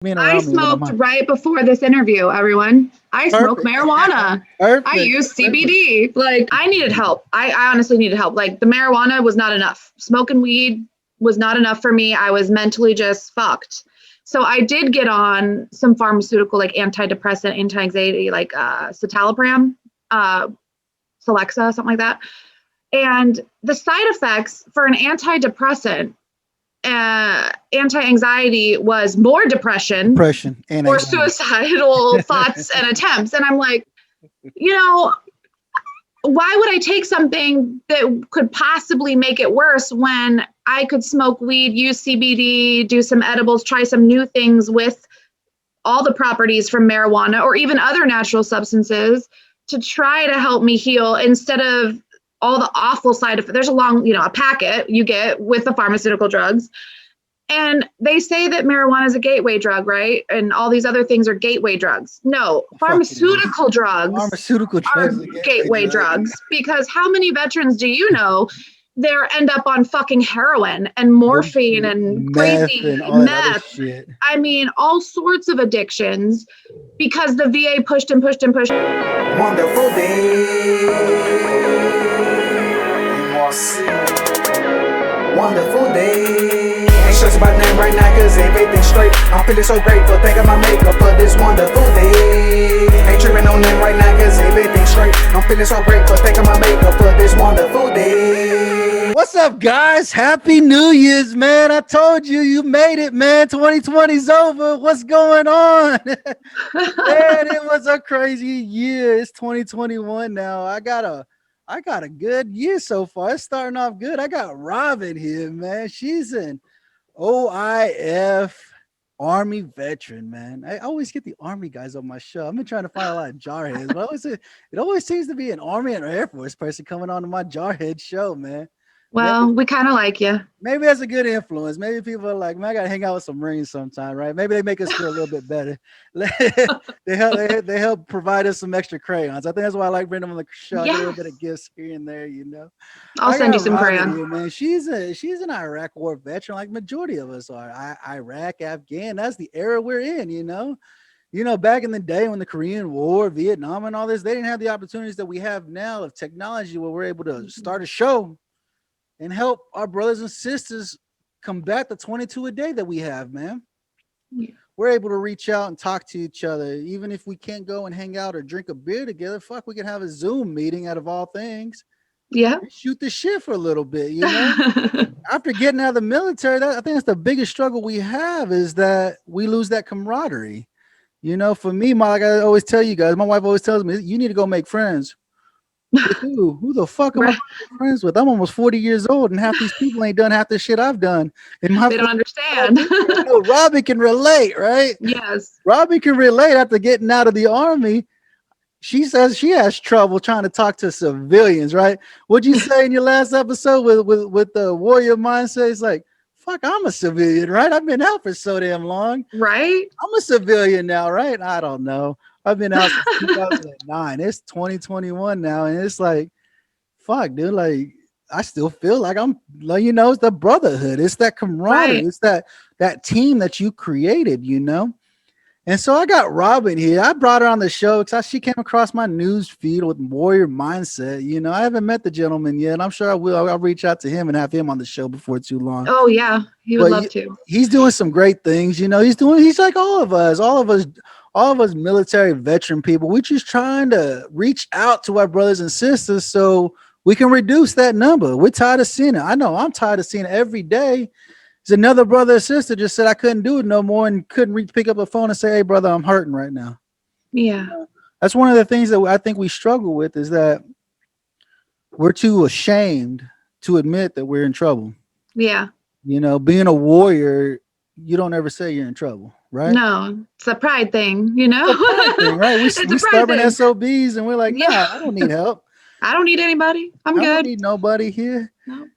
being I around me when I'm smoked high. right before this interview, everyone. I smoke Perfect. marijuana. I Perfect. use Perfect. CBD. Like, I needed help. I honestly needed help. Like, the marijuana was not enough. Smoking weed was not enough for me. I was mentally just fucked. So I did get on some pharmaceutical, like antidepressant, anti-anxiety, like citalopram, uh, Celexa, something like that. And the side effects for an antidepressant, anti-anxiety, was more depression, Depression and more anxiety. suicidal thoughts and attempts. And I'm like, you know, why would I take something that could possibly make it worse when I could smoke weed, use CBD, do some edibles, try some new things with all the properties from marijuana or even other natural substances to try to help me heal instead of all the awful side effects. There's a long, a packet you get with the pharmaceutical drugs. And they say that marijuana is a gateway drug, right? And all these other things are gateway drugs. No, Fuck it is. pharmaceutical drugs Pharmaceutical are drugs are gateway gateway drug. drugs because how many veterans do you know there end up on fucking heroin and morphine and Meth and crazy all that other meth? shit. I mean, all sorts of addictions because the VA pushed and pushed and pushed. Wonderful day. Wonderful day. Ain't stressed about nothing right now cause everything's straight. I'm feeling so grateful, thanking my makeup for this wonderful day. Ain't tripping on nothing right now cause everything's straight. I'm feeling so grateful, thanking my makeup for this wonderful day. What's up, guys? Happy New Year's, man. I told you, you made it, man. 2020's over. What's going on? Man, it was a crazy year. It's 2021 now. I got a good year so far. It's starting off good. I got Robyn here, man. She's an OIF Army veteran, man. I always get the Army guys on my show. I've been trying to find a lot of jarheads, but it always seems to be an Army and Air Force person coming on to my jarhead show, man. Maybe Well, we kind of like you. maybe that's a good influence. Maybe people are like, man, I gotta hang out with some Marines sometime, right? Maybe they make us feel a little bit better. They help provide us some extra crayons. I think that's why I like bringing them on the show. I get a little bit Yes. of gifts here and there, you know. I'll I send you got some Robyn crayon. here, man. She's an Iraq War veteran, like majority of us are. Iraq, Afghan. That's the era we're in, you know. Back in the day when the Korean War, Vietnam, and all this, they didn't have the opportunities that we have now of technology where we're able to start a show and help our brothers and sisters combat the 22 a day that we have, man. We're able to reach out and talk to each other, even if we can't go and hang out or drink a beer together. Fuck, we can have a Zoom meeting out of all things. Yeah. Shoot the shit for a little bit, you know? After getting out of the military, I think that's the biggest struggle we have is that we lose that camaraderie. For me, like I always tell you guys, my wife always tells me, you need to go make friends. With who? Who the fuck am I Right. gonna make friends with? I'm almost 40 years old, and half these people ain't done half the shit I've done in my They don't 40 understand. I know Robbie can relate, right? Yes. Robbie can relate after getting out of the army. She says she has trouble trying to talk to civilians, right? What'd you say in your last episode with the warrior mindset? It's like, fuck, I'm a civilian, right? I've been out for so damn long. Right? I'm a civilian now, right? I don't know. I've been out since 2009. It's 2021 now, and it's like, fuck, dude. Like, I still feel like I'm like, it's the brotherhood. It's that camaraderie. Right. It's that team that you created, And so I got Robyn here. I brought her on the show because she came across my news feed with Warrior Mindset. I haven't met the gentleman yet. I'm sure I will. I'll reach out to him and have him on the show before too long. Oh, yeah. He would But love to. he's doing some great things. He's like all of us military veteran people. We're just trying to reach out to our brothers and sisters so we can reduce that number. We're tired of seeing it. I know I'm tired of seeing it every day. There's another brother or sister just said I couldn't do it no more and couldn't pick up a phone and say, hey, brother, I'm hurting right now. Yeah. That's one of the things that I think we struggle with is that we're too ashamed to admit that we're in trouble. Yeah. Being a warrior, you don't ever say you're in trouble, right? No, it's a pride thing, It's a pride thing, right? We It's a pride stubborn thing. SOBs and we're like, nah, Yeah. I don't need help. I don't need anybody. I'm I don't good. need nobody here.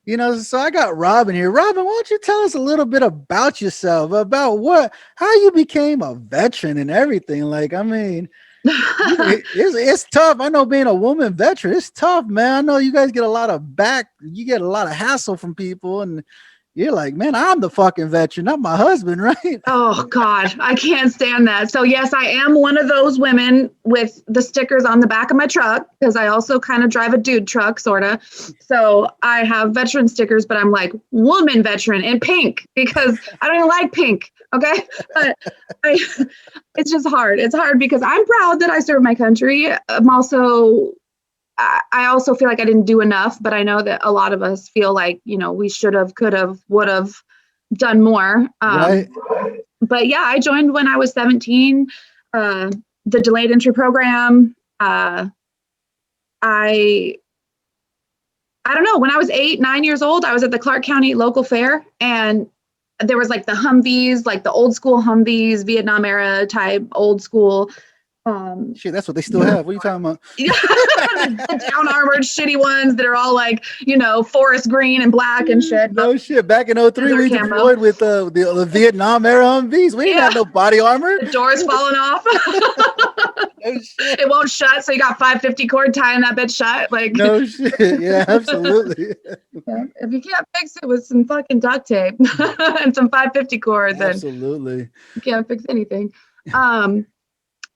No. So I got Robyn here. Robyn, why don't you tell us a little bit about yourself, about how you became a veteran and everything? Like, I mean, it's tough. I know being a woman veteran, it's tough, man. I know you guys get a lot of hassle from people, and You're like, man, I'm the fucking veteran, not my husband, right? Oh God, I can't stand that. So yes, I am one of those women with the stickers on the back of my truck because I also kind of drive a dude truck, sorta. So I have veteran stickers, but I'm like woman veteran in pink because I don't even like pink. Okay, but it's just hard. It's hard because I'm proud that I served my country. I also feel like I didn't do enough, but I know that a lot of us feel like, we should have, could have, would have done more. Right. But yeah, I joined when I was 17, the delayed entry program. I don't know, when I was 8, 9 years old, I was at the Clark County local fair, and there was like the Humvees, like the old school Humvees, Vietnam era type old school. Shit, that's what they still have. What are you talking about? The down armored shitty ones that are all like, forest green and black and shit. No shit. Back in 03, we deployed with the Vietnam era Humvees. We didn't have no body armor. The door's falling off. No shit. It won't shut, so you got 550 cord tying that bitch shut. Like no shit. Yeah, absolutely. If you can't fix it with some fucking duct tape and some 550 cord, then absolutely you can't fix anything.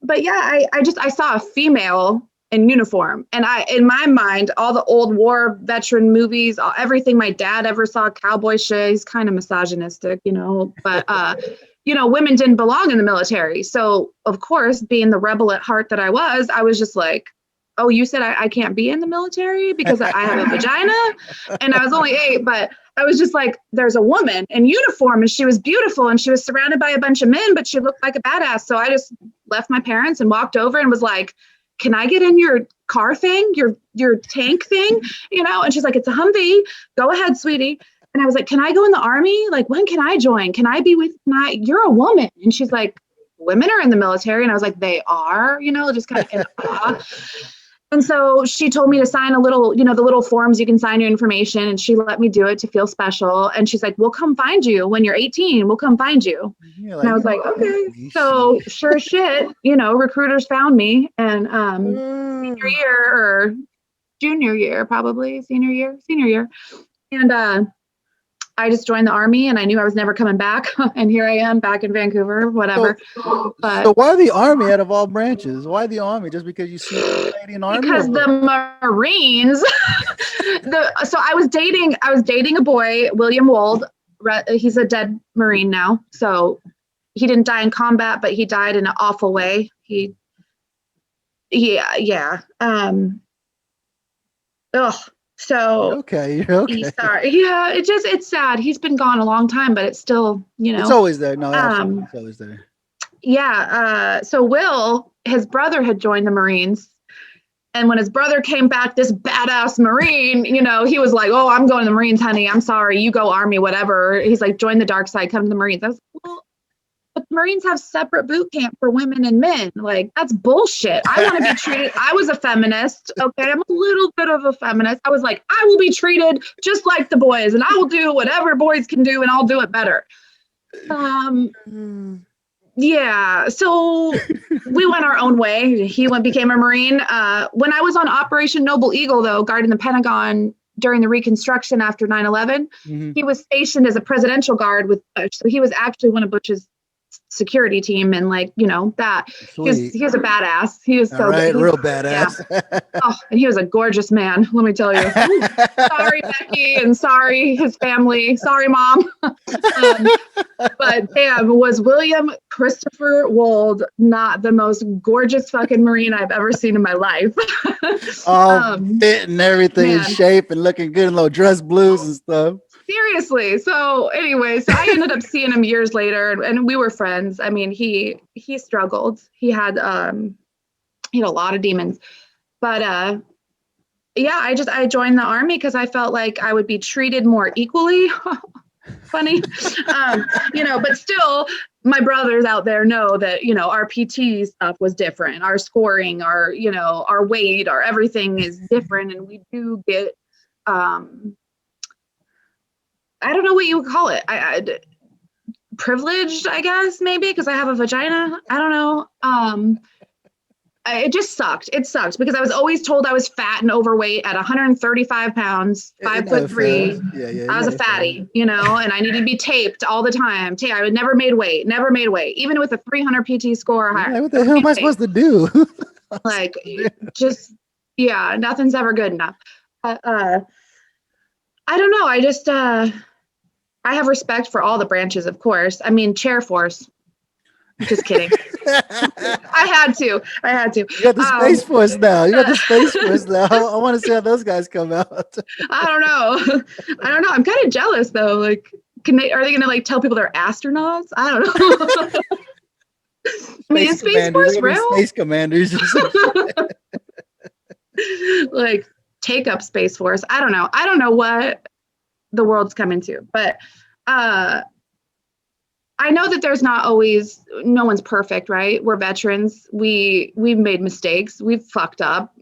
But yeah, I saw a female in uniform, and in my mind, all the old war veteran movies, everything my dad ever saw, cowboy shit, he's kind of misogynistic, but women didn't belong in the military. So of course, being the rebel at heart that I was just like, oh, you said I can't be in the military because I have a vagina? And I was only 8, but I was just like, there's a woman in uniform and she was beautiful and she was surrounded by a bunch of men, but she looked like a badass. So I just left my parents and walked over and was like, can I get in your car thing, your tank thing? And she's like, it's a Humvee. Go ahead, sweetie. And I was like, can I go in the Army? Like, when can I join? Can I be with you're a woman. And she's like, women are in the military. And I was like, they are, just kind of in awe. And so she told me to sign a little, the little forms you can sign your information. And she let me do it to feel special. And she's like, we'll come find you when you're 18. We'll come find you. And I was like, okay. So sure as shit, recruiters found me. And senior year or junior year, probably senior year. And I just joined the Army, and I knew I was never coming back. And here I am back in Vancouver, whatever. So why the Army out of all branches? Why the Army? Just because you see the Canadian Army? Because the Marines. So I was dating a boy, William Wold. He's a dead Marine now. So he didn't die in combat, but he died in an awful way. Yeah. So okay. Sorry. Yeah, it's sad. He's been gone a long time, but it's still, it's always there. No, absolutely, it's always there. Yeah. So Will, his brother, had joined the Marines, and when his brother came back, this badass Marine, he was like, "Oh, I'm going to the Marines, honey. I'm sorry, you go Army, whatever." He's like, "Join the dark side, come to the Marines." I was like, "Well, but the Marines have separate boot camp for women and men. Like, that's bullshit. I want to be treated." I was a feminist. Okay. I'm a little bit of a feminist. I was like, I will be treated just like the boys, and I will do whatever boys can do, and I'll do it better. Yeah. So we went our own way. He became a Marine. When I was on Operation Noble Eagle, though, guarding the Pentagon during the Reconstruction after 9/11, he was stationed as a presidential guard with Bush. So he was actually one of Bush's security team, and that he was a badass. He was real badass. Yeah. Oh, and he was a gorgeous man, let me tell you. Sorry, Becky, and sorry his family, sorry mom. But damn, was William Christopher Wold not the most gorgeous fucking Marine I've ever seen in my life? Fit and everything in shape and looking good in little dress blues and stuff. Seriously. So anyway, I ended up seeing him years later, and we were friends. I mean, he struggled. He had a lot of demons, but I joined the Army because I felt like I would be treated more equally. Funny, but still, my brothers out there know that, our PT stuff was different. Our scoring, our weight, our everything is different, and we do get I don't know what you would call it. I privileged, I guess, maybe, because I have a vagina. I don't know. it just sucked. It sucked because I was always told I was fat and overweight at 135 pounds, 5'3". Yeah. I was a fatty, and I needed to be taped all the time. I would never made weight, even with a 300 PT score or higher. Like, what the hell am I supposed to do? Like, just, nothing's ever good enough. I don't know. I just, I have respect for all the branches, of course. I mean, chair force. Just kidding. I had to. You got the Space Force now. I want to see how those guys come out. I don't know. I'm kind of jealous though. Like, are they gonna like tell people they're astronauts? I don't know. I mean, is Space Force real? Space commanders. Like, take up Space Force. I don't know. I don't know what the world's coming to, but I know that there's no one's perfect, right? We're veterans. We've made mistakes. We've fucked up.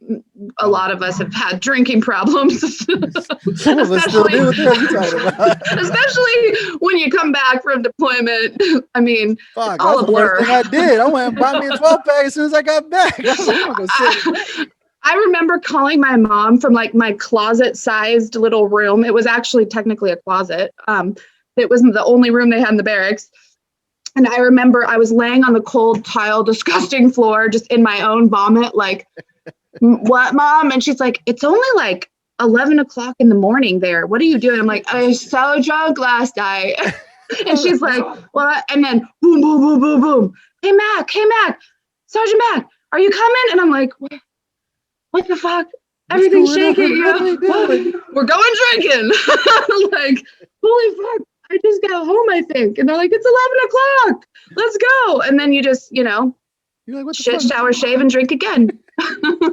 A lot of us have had drinking problems. Some of us still do. What are you talking about? Especially when you come back from deployment. I mean, fuck, all that's the first thing I did. I went and bought me a 12-pack as soon as I got back. I remember calling my mom from like my closet-sized little room. It was actually technically a closet. It wasn't the only room they had in the barracks. And I remember I was laying on the cold tile, disgusting floor, just in my own vomit, like, what, Mom? And she's like, it's only like 11 o'clock in the morning there. What are you doing? I'm like, I was so drunk last night. And she's like, what? And then boom, boom, boom, boom, boom. Hey, Mac, Sergeant Mac, are you coming? And I'm like, what the fuck? Everything's shaking. We're going drinking. Like, holy fuck. I just got home, I think. And they're like, it's 11 o'clock. Let's go. And then you just, you're like, what shit, shower, shave, and drink again.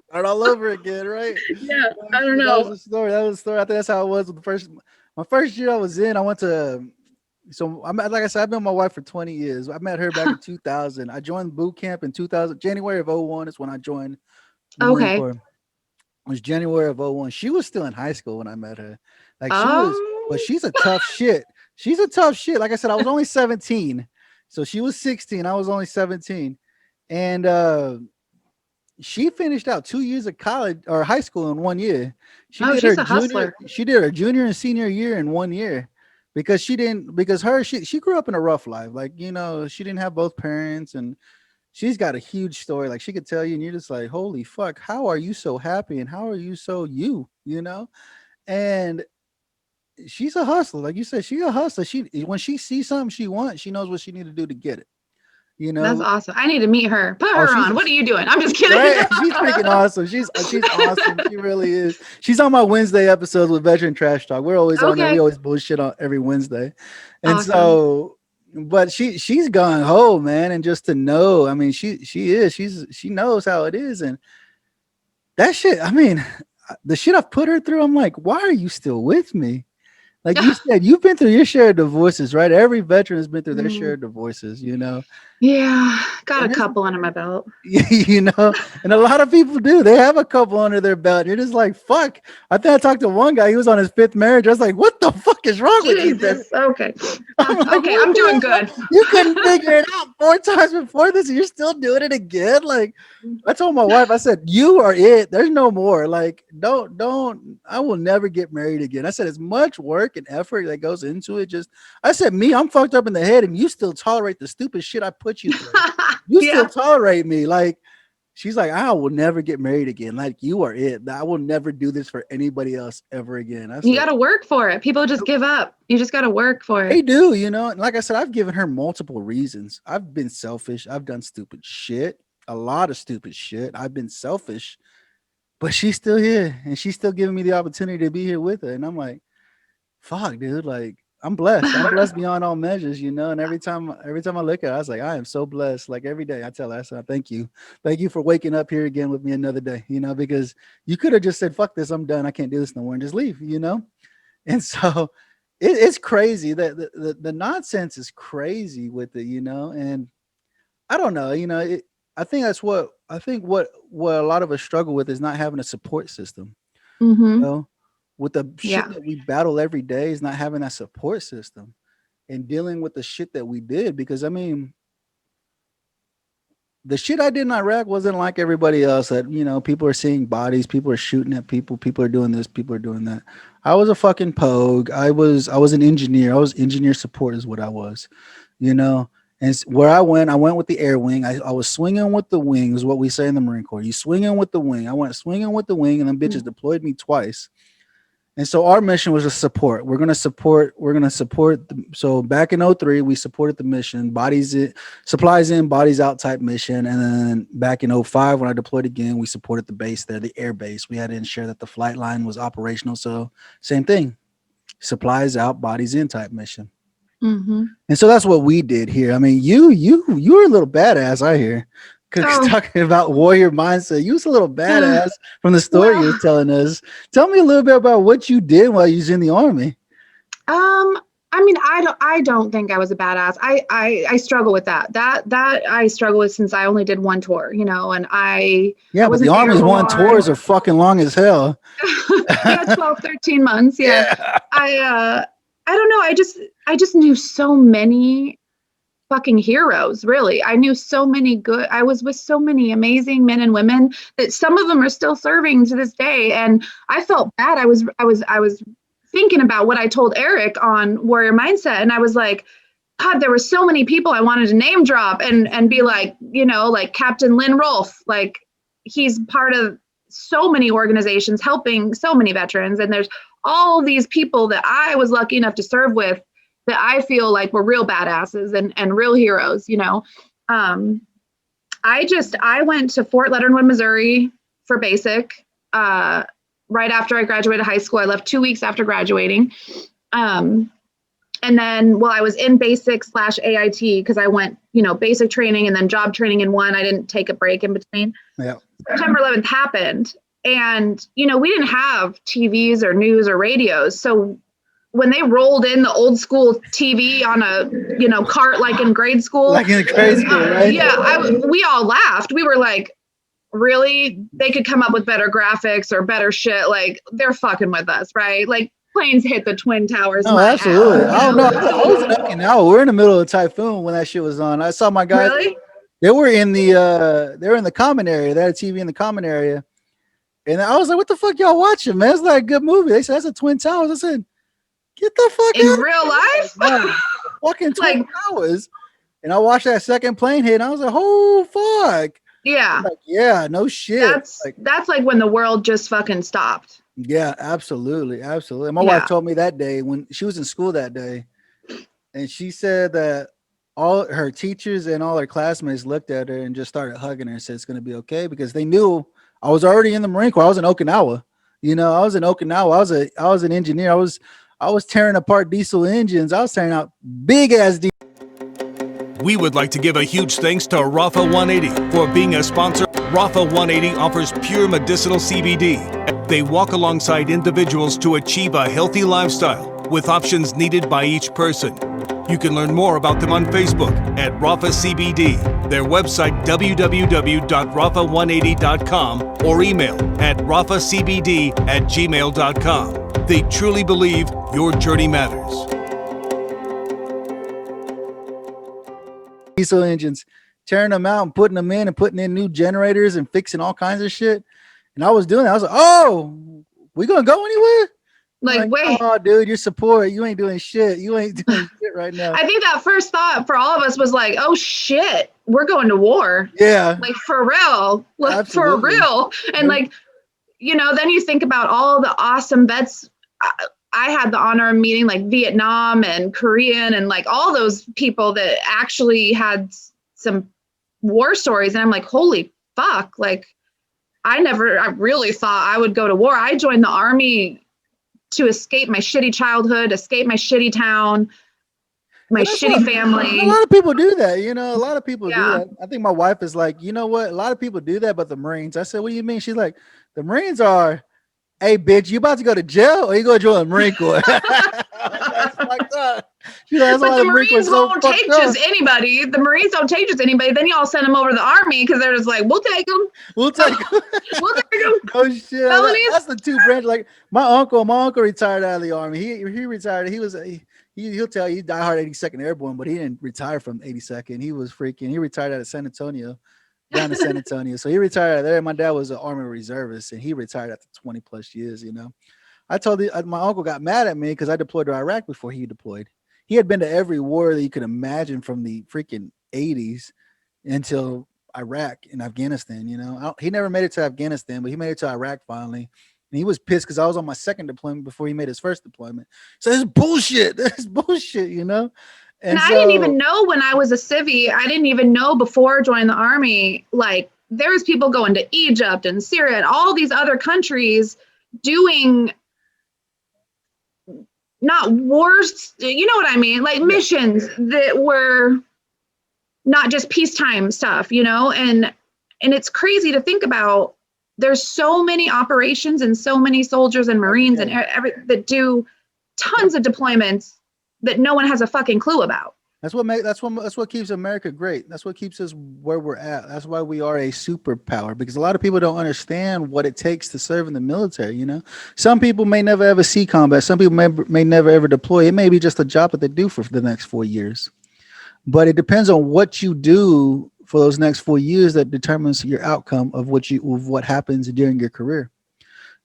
Start all over again, right? Yeah, I don't know. That was the story. I think that's how it was with my first year I was in. I went to, like I said, I've been with my wife for 20 years. I met her back in 2000. I joined boot camp in 2000. January of 01 is when I joined the Marine Corps. It was January of 01. She was still in high school when I met her. Like, but she's a tough shit. She's a tough shit. Like I said, I was only 17. So she was 16. I was only 17. And she finished out 2 years of college or high school in 1 year. She did her junior and senior year in 1 year because she grew up in a rough life. Like, she didn't have both parents, and she's got a huge story. Like, she could tell you and you're just like, holy fuck, how are you so happy? And how are you so and she's a hustler. Like you said, she's a hustler. When she sees something she wants, she knows what she needs to do to get it. That's awesome. I need to meet her. Put her on. What are you doing? I'm just kidding. Right? She's freaking awesome. She's awesome. She really is. She's on my Wednesday episodes with Veteran Trash Talk. We're always on there. We always bullshit on every Wednesday. And so, but she's gone home, man. And just to know, I mean, she knows how it is. And that shit, I mean, the shit I've put her through, I'm like, why are you still with me? Like you said, you've been through your share of divorces, right? Every veteran has been through their share of divorces, Yeah, got a couple under my belt. And a lot of people do. They have a couple under their belt. You're just like, fuck. I think I talked to one guy. He was on his 5th marriage. I was like, what the fuck is wrong with you? Okay. I'm doing good. You couldn't figure it out 4 times before this, and you're still doing it again. Like, I told my wife, I said, you are it. There's no more. Like, don't. I will never get married again. I said, as much work and effort that goes into it. I said, I'm fucked up in the head, and you still tolerate the stupid shit I put you through. You still tolerate me. Like, she's like, I will never get married again. Like, you are it. I will never do this for anybody else ever again. You got to work for it. People just give up. You just got to work for it. They do, And like I said, I've given her multiple reasons. I've been selfish. I've done stupid shit. A lot of stupid shit. I've been selfish, but she's still here, and she's still giving me the opportunity to be here with her. And I'm like, fuck, dude. Like, I'm blessed. I'm blessed beyond all measures, And every time I look at her, I was like, I am so blessed. Like, every day I tell her, I said, thank you. Thank you for waking up here again with me another day, because you could have just said, fuck this, I'm done. I can't do this no more, and just leave, And so it's crazy that the nonsense is crazy with it, and I don't know, I think that's what a lot of us struggle with is not having a support system, with the shit that we battle every day is not having that support system and dealing with the shit that we did. Because I mean, the shit I did in Iraq wasn't like everybody else that, people are seeing bodies, people are shooting at people are doing this, people are doing that. I was a fucking pogue. I was an engineer. I was engineer support is what I was, you know. And where I went with the air wing. I was swinging with the wing is what we say in the Marine Corps. You swinging with the wing. I went swinging with the wing, and then bitches deployed me twice. And so our mission was to support. We're gonna support. So back in '03, we supported the mission, supplies in, bodies out type mission. And then back in '05, when I deployed again, we supported the base there, the air base. We had to ensure that the flight line was operational. So same thing, supplies out, bodies in type mission. Mm-hmm. And so that's what we did here. I mean, you were a little badass, I hear. Because talking about warrior mindset, you was a little badass from the story you were telling us. Tell me a little bit about what you did while you was in the Army. I mean, I don't think I was a badass. I struggle with that. That I struggle with since I only did one tour, and but the Army's one tours are fucking long as hell. Yeah, 12, 13 months. Yeah. I don't know. I just knew so many fucking heroes, really. I knew so many I was with so many amazing men and women that some of them are still serving to this day. And I felt bad. I was thinking about what I told Eric on Warrior Mindset. And I was like, God, there were so many people I wanted to name drop and be like, like Captain Lynn Rolfe, like he's part of so many organizations helping so many veterans. And there's all these people that I was lucky enough to serve with that I feel like were real badasses and real heroes, I went to Fort Leonard Wood, Missouri for basic, right after I graduated high school. I left 2 weeks after graduating. And then, I was in basic / AIT because I went, basic training and then job training in one. I didn't take a break in between. Yeah. September 11th happened. And, we didn't have TVs or news or radios. So when they rolled in the old school TV on a, cart, like in grade school, right? Yeah. We all laughed. We were like, really? They could come up with better graphics or better shit. Like they're fucking with us, right? Like planes hit the Twin Towers. Oh, absolutely. I don't know. I was in Okinawa. We're in the middle of a typhoon when that shit was on. I saw my guys. Really? They were in the common area. They had a TV in the common area. And I was like, what the fuck y'all watching, man? It's like a good movie. They said, that's a Twin Towers. I said, get the fuck in out real life? Man, fucking Twin Towers. And I watched that second plane hit and I was like, oh, fuck. Yeah. Like, yeah, no shit. That's like when the world just fucking stopped. Yeah, absolutely. Absolutely. My wife told me that day when she was in school that day, and she said that all her teachers and all her classmates looked at her and just started hugging her and said it's going to be okay because they knew I was already in the Marine Corps. I was in Okinawa. I was in Okinawa. I was an engineer. I was tearing apart diesel engines. I was tearing out big ass diesel. We would like to give a huge thanks to Rafa 180 for being a sponsor. Rafa 180 offers pure medicinal CBD. They walk alongside individuals to achieve a healthy lifestyle with options needed by each person. You can learn more about them on Facebook at Rafa CBD, their website www.rafa180.com, or email at rafacbd@gmail.com. They truly believe your journey matters. Diesel engines, tearing them out and putting them in and putting in new generators and fixing all kinds of shit. And I was doing that. I was like, oh, we gonna go anywhere? Like, wait. Oh, dude, your support. You ain't doing shit. You ain't doing shit right now. I think that first thought for all of us was like, oh shit, we're going to war. Yeah. Like for real. Like absolutely. For real. And like, then you think about all the awesome vets. I had the honor of meeting like Vietnam and Korean and like all those people that actually had some war stories. And I'm like, holy fuck. Like I really thought I would go to war. I joined the Army to escape my shitty childhood, escape my shitty town, my shitty family. A lot of people do that. A lot of people do that. I think my wife is like, you know what? A lot of people do that, but the Marines. I said, what do you mean? She's like, the Marines are, hey, bitch, you about to go to jail or you going to join the Marine Corps? That's fucked up. But the Marines won't take just anybody. The Marines don't take just anybody. Then y'all send them over to the Army because they're just like, we'll take them. We'll take them. We'll take them. Oh shit! That's the two branches. Like my uncle retired out of the Army. He retired. He'll tell you he died hard 82nd Airborne, but he didn't retire from 82nd. He retired out of San Antonio. down to San Antonio. So he retired there. My dad was an Army reservist, and he retired after 20 plus years. I told my uncle got mad at me because I deployed to Iraq before he deployed. He had been to every war that you could imagine from the freaking 80s until Iraq and Afghanistan. He never made it to Afghanistan, but he made it to Iraq finally. And he was pissed because I was on my second deployment before he made his first deployment. So it's bullshit. It's bullshit, And I didn't even know when I was a civvy. I didn't even know before joining the Army. Like, there was people going to Egypt and Syria and all these other countries doing not wars, you know what I mean? Like missions that were not just peacetime stuff, and it's crazy to think about. There's so many operations and so many soldiers and Marines and that do tons of deployments that no one has a fucking clue about. That's what keeps America great. That's what keeps us where we're at. That's why we are a superpower, because a lot of people don't understand what it takes to serve in the military. Some people may never ever see combat. Some people may never ever deploy. It may be just a job that they do for the next 4 years, but it depends on what you do for those next 4 years that determines your outcome of what happens during your career.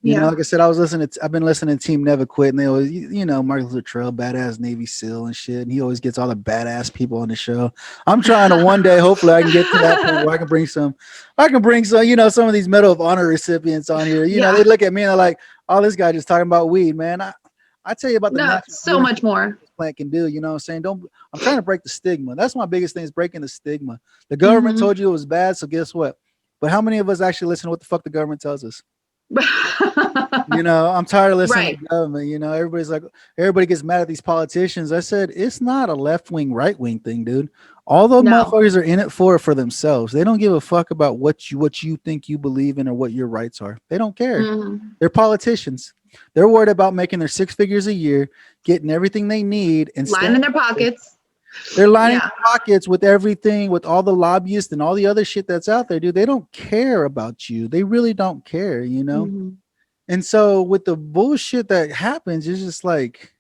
Like I said, I've been listening to Team Never Quit, and they always, Marcus Luttrell, badass Navy SEAL and shit. And he always gets all the badass people on the show. I'm trying to one day, hopefully I can get to that point where I can bring some, some of these Medal of Honor recipients on here. They look at me and they're like, oh, this guy just talking about weed, man. I tell you about so much more this plant can do, I'm saying? I'm trying to break the stigma. That's my biggest thing, is breaking the stigma. The government told you it was bad, so guess what? But how many of us actually listen to what the fuck the government tells us? I'm tired of listening to the government. Everybody gets mad at these politicians. I said, it's not a left-wing, right-wing thing, dude. All those motherfuckers are in it for themselves. They don't give a fuck about what you think you believe in or what your rights are. They don't care. They're politicians. They're worried about making their 6 figures a year, getting everything they need, and lining their pockets. They're lining their pockets with everything, with all the lobbyists and all the other shit that's out there, dude. They don't care about you. They really don't care, And so with the bullshit that happens, it's just like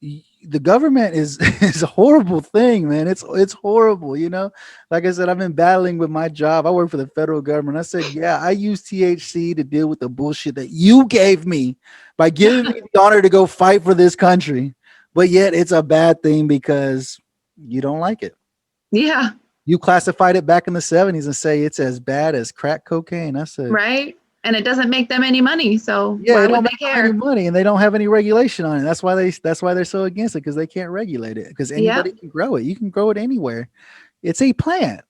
the government is a horrible thing, man. It's horrible, Like I said, I've been battling with my job. I work for the federal government. I said, I use THC to deal with the bullshit that you gave me by giving me the honor to go fight for this country. But yet it's a bad thing because you don't like it. Yeah. You classified it back in the 70s and say it's as bad as crack cocaine. I said, right. And it doesn't make them any money. So why would they care? Any money, and they don't have any regulation on it. That's why they're so against it, because they can't regulate it, because anybody can grow it. You can grow it anywhere. It's a plant,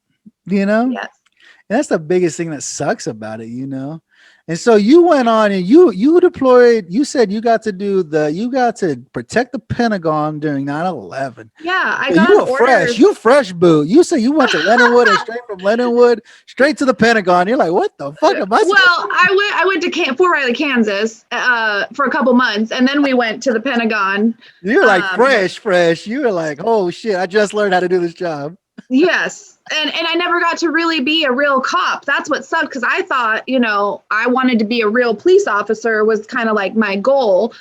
Yes. And that's the biggest thing that sucks about it, And so you went on and you deployed. You said you got to protect the Pentagon during 9/11. Yeah, I got orders. You fresh boo. You say you went to Leonardwood and straight from Leonardwood straight to the Pentagon. You're like, what the fuck am I? Well, I went to Fort Riley, Kansas, for a couple months, and then we went to the Pentagon. You're like fresh. You were like, oh shit, I just learned how to do this job. Yes. And I never got to really be a real cop. That's what sucked, because I thought, I wanted to be a real police officer was kind of like my goal.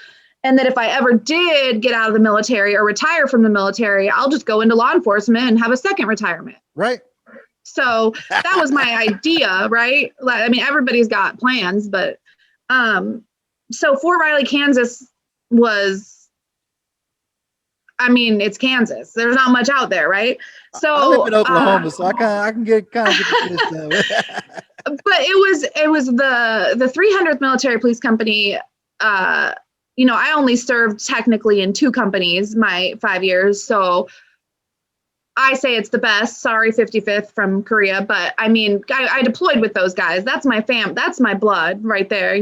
And that if I ever did get out of the military or retire from the military, I'll just go into law enforcement and have a second retirement. Right. So that was my idea, right? Like, I mean, everybody's got plans, but so Fort Riley, Kansas was, it's Kansas. There's not much out there, right? So I live in Oklahoma, so I can get kind of get this but it was the 300th Military Police Company. I only served technically in 2 companies my 5 years, so I say it's the best. Sorry, 55th from Korea, but I deployed with those guys. That's my that's my blood right there.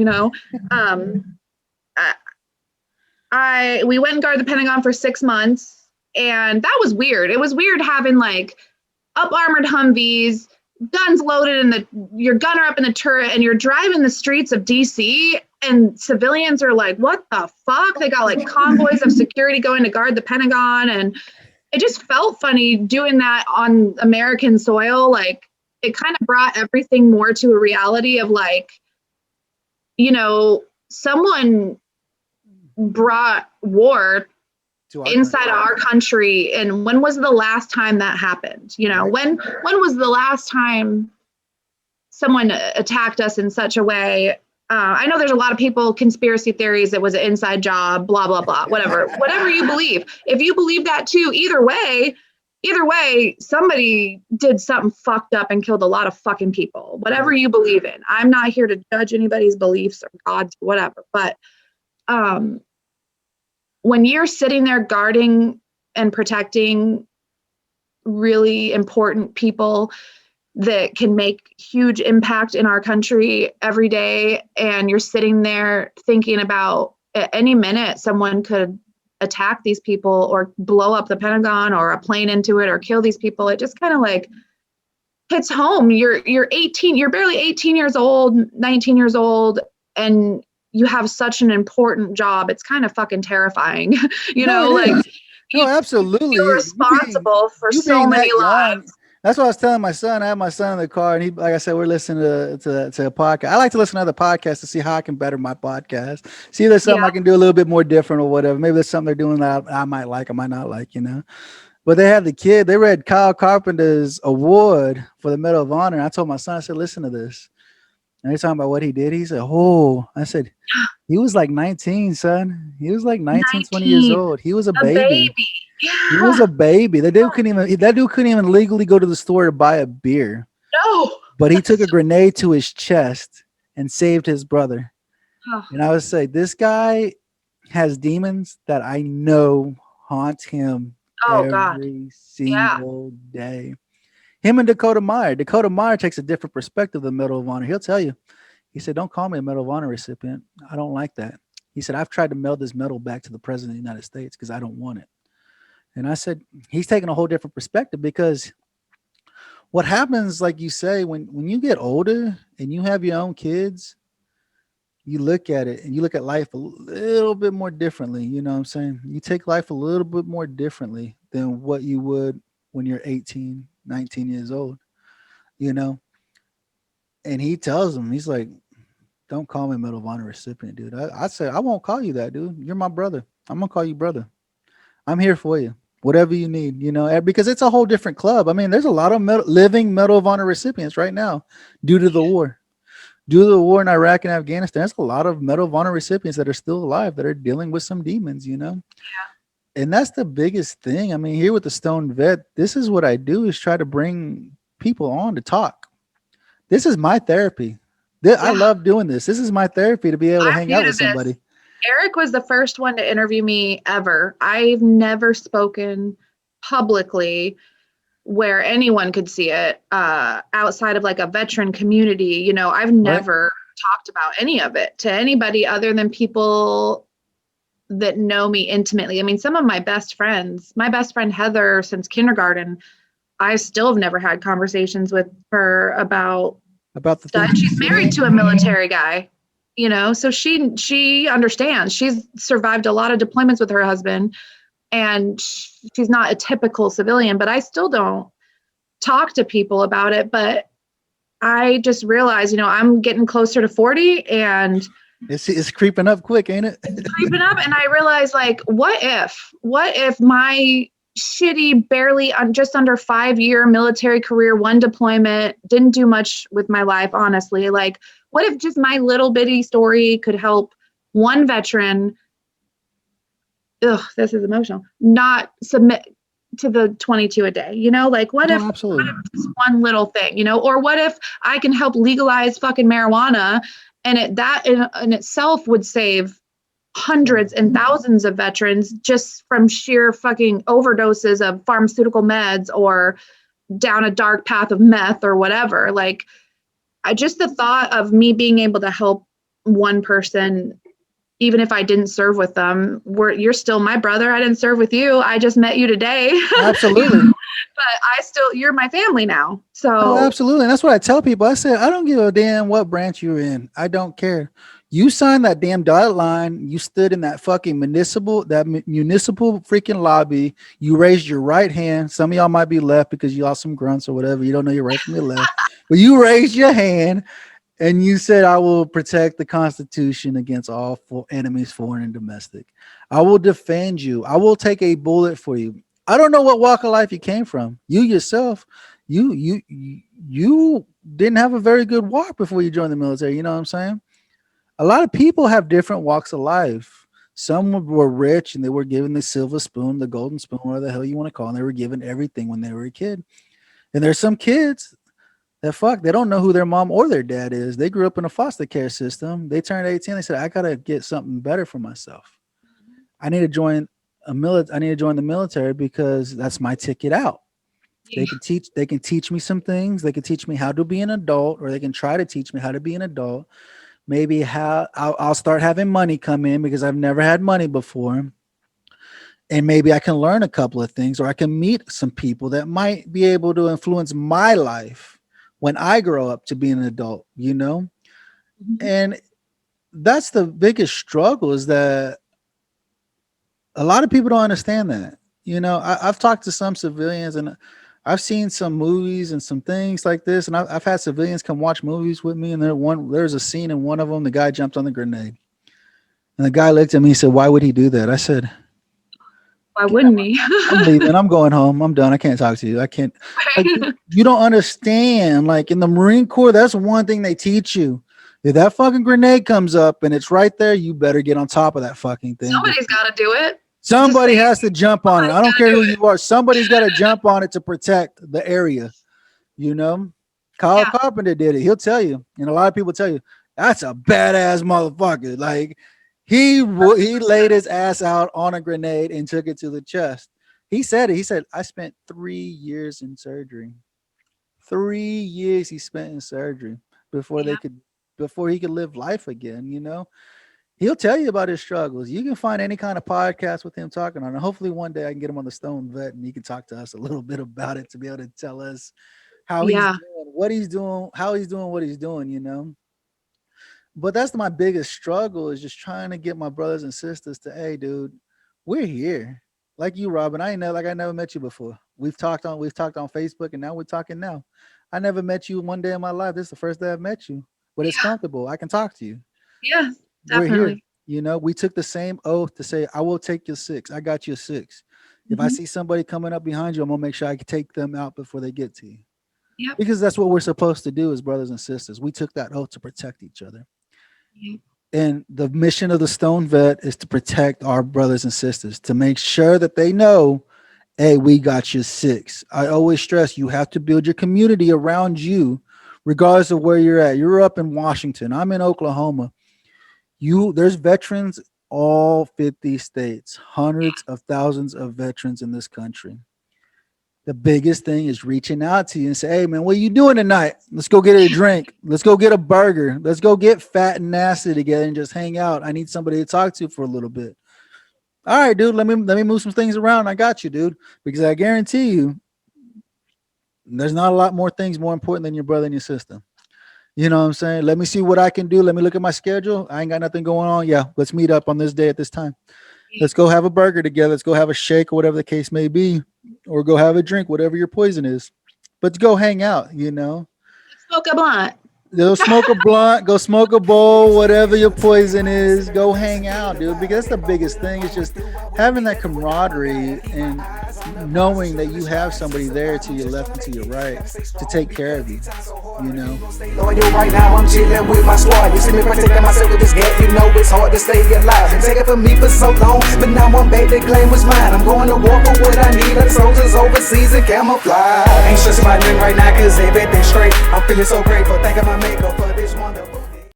We went and guarded the Pentagon for 6 months. And that was weird. It was weird having like up armored Humvees, guns loaded in your gunner up in the turret, and you're driving the streets of DC, and civilians are like, what the fuck? They got like convoys of security going to guard the Pentagon. And it just felt funny doing that on American soil. Like, it kind of brought everything more to a reality of like, someone brought war inside of our country. And when was the last time that happened? When was the last time someone attacked us in such a way. I know there's a lot of people, conspiracy theories, it was an inside job, blah, blah, blah, whatever you believe. If you believe that too, either way, somebody did something fucked up and killed a lot of fucking people, whatever you believe in. I'm not here to judge anybody's beliefs or God's, whatever. But when you're sitting there guarding and protecting really important people that can make huge impact in our country every day, and you're sitting there thinking about at any minute someone could attack these people or blow up the Pentagon or a plane into it or kill these people, it just kind of like hits home. You're 18, you're barely 18 years old, 19 years old, and you have such an important job. It's kind of fucking terrifying, absolutely. You're responsible for so many lives. That's what I was telling my son. I have my son in the car, and he, like I said, we're listening to a podcast. I like to listen to other podcasts to see how I can better my podcast. See if there's something I can do a little bit more different or whatever. Maybe there's something they're doing that I might like, I might not like, But they had the kid. They read Kyle Carpenter's award for the Medal of Honor. And I told my son, I said, listen to this. And they're talking about what he did. He said, I said, he was like 19, son. He was like 19, 20 years old. He was a baby. Yeah. He was a baby. That dude couldn't even legally go to the store to buy a beer. No. But he took a grenade to his chest and saved his brother. Oh. And I would say, this guy has demons that I know haunt him every single day. Him and Dakota Meyer. Dakota Meyer takes a different perspective of the Medal of Honor. He'll tell you. He said, don't call me a Medal of Honor recipient. I don't like that. He said, I've tried to mail this medal back to the President of the United States because I don't want it. And I said, he's taking a whole different perspective, because what happens, like you say, when you get older and you have your own kids, you look at it and you look at life a little bit more differently. You know what I'm saying? You take life a little bit more differently than what you would when you're 18, 19 years old, And he tells him, he's like, don't call me Medal of Honor recipient, dude. I said, I won't call you that, dude. You're my brother. I'm going to call you brother. I'm here for you. Whatever you need, because it's a whole different club. I mean, there's a lot of living Medal of Honor recipients right now due to the war. Due to the war in Iraq and Afghanistan, there's a lot of Medal of Honor recipients that are still alive that are dealing with some demons, Yeah. And that's the biggest thing. I mean, here with the Stone Vet, this is what I do, is try to bring people on to talk. This is my therapy. I love doing this. This is my therapy, to be able to hang out with somebody. Eric was the first one to interview me ever. I've never spoken publicly where anyone could see it outside of like a veteran community. I've never talked about any of it to anybody other than people that know me intimately. I mean, some of my best friend Heather since kindergarten, I still have never had conversations with her about the stuff. She's married to a military guy. So she understands. She's survived a lot of deployments with her husband, and she's not a typical civilian, but I still don't talk to people about it. But I just realized, I'm getting closer to 40, and it's creeping up quick, ain't it? It's creeping up. And I realized, like, what if my shitty, barely just under 5-year military career, one deployment, didn't do much with my life, honestly. Like, what if just my little bitty story could help one veteran, this is emotional, not submit to the 22 a day, like what if just one little thing, or what if I can help legalize fucking marijuana, and that in itself would save hundreds and thousands of veterans just from sheer fucking overdoses of pharmaceutical meds or down a dark path of meth or whatever. Like, just the thought of me being able to help one person, even if I didn't serve with them, you're still my brother. I didn't serve with you. I just met you today. Absolutely. But you're my family now. So absolutely. And that's what I tell people. I said, I don't give a damn what branch you're in. I don't care. You signed that damn dotted line. You stood in that fucking municipal freaking lobby. You raised your right hand. Some of y'all might be left because you lost some grunts or whatever. You don't know your right from your left. But you raised your hand and you said, I will protect the Constitution against all enemies, foreign and domestic. I will defend you. I will take a bullet for you. I don't know what walk of life you came from. You yourself, you didn't have a very good walk before you joined the military. You know what I'm saying? A lot of people have different walks of life. Some were rich and they were given the silver spoon, the golden spoon, whatever the hell you want to call it. And they were given everything when they were a kid. And there's some kids that they don't know who their mom or their dad is. They grew up in a foster care system. They turned 18. They said, I gotta get something better for myself. I need to join I need to join the military because that's my ticket out. Yeah. They can teach me some things. They can teach me how to be an adult, or they can try to teach me how to be an adult. Maybe how I'll start having money come in because I've never had money before. And maybe I can learn a couple of things, or I can meet some people that might be able to influence my life when I grow up to be an adult, you know? Mm-hmm. And that's the biggest struggle, is that a lot of people don't understand that. You know, I've talked to some civilians and I've seen some movies and some things like this. And I've had civilians come watch movies with me. And there's a scene in one of them, the guy jumped on the grenade. And the guy looked at me and said, why would he do that? I said, why wouldn't he? I'm leaving. I'm going home. I'm done. I can't talk to you. I can't. Like, you don't understand. Like in the Marine Corps, that's one thing they teach you. If that fucking grenade comes up and it's right there, you better get on top of that fucking thing. Somebody's got to do it. Somebody has to jump on it. I don't care who you are. Somebody's got to jump on it to protect the area. You know, Kyle Carpenter did it. He'll tell you, and a lot of people tell you, that's a badass motherfucker. Like he laid his ass out on a grenade and took it to the chest. He said it. He said, I spent 3 years in surgery. 3 years he spent in surgery before he could live life again, you know. He'll tell you about his struggles. You can find any kind of podcast with him talking on it. Hopefully one day I can get him on the Stone Vet and he can talk to us a little bit about it, to be able to tell us how he's doing, what he's doing, how he's doing what he's doing, you know. But that's my biggest struggle, is just trying to get my brothers and sisters to, hey, dude, we're here. Like you, Robyn. I never met you before. We've talked on Facebook, and now we're talking now. I never met you one day in my life. This is the first day I've met you. But it's comfortable. I can talk to you. Yeah. Definitely. We're here. You know, we took the same oath to say, I will take your 6. I got your 6. If I see somebody coming up behind you, I'm going to make sure I can take them out before they get to you. Yep. Because that's what we're supposed to do as brothers and sisters. We took that oath to protect each other. Yep. And the mission of the Stone Vet is to protect our brothers and sisters, to make sure that they know, hey, we got your 6. I always stress, you have to build your community around you, regardless of where you're at. You're up in Washington. I'm in Oklahoma. There's veterans all 50 states, hundreds of thousands of veterans in this country. The biggest thing is reaching out to you and say, hey, man, what are you doing tonight? Let's go get a drink. Let's go get a burger. Let's go get fat and nasty together and just hang out. I need somebody to talk to for a little bit. All right, dude, let me move some things around. I got you, dude, because I guarantee you there's not a lot more things more important than your brother and your sister. You know what I'm saying? Let me see what I can do. Let me look at my schedule. I ain't got nothing going on. Yeah, let's meet up on this day at this time. Let's go have a burger together. Let's go have a shake or whatever the case may be, or go have a drink, whatever your poison is. But go hang out, you know. Smoke a blunt. Go smoke a blunt. Go smoke a bowl, whatever your poison is. Go hang out, dude, because that's the biggest thing. It's just having that camaraderie and knowing that you have somebody there to your left and to your right to take care of you, you know. Loyal right now, I'm chilling with my squad. You see me protecting myself with this gap, you know it's hard to stay alive. Been taking for me for so long, but now one baby claim was mine. I'm going to war for what I need. The soldiers overseas and camouflage. Ain't stressing about nothing right now, cause everything's straight. I'm feeling so grateful, thinking my makeup.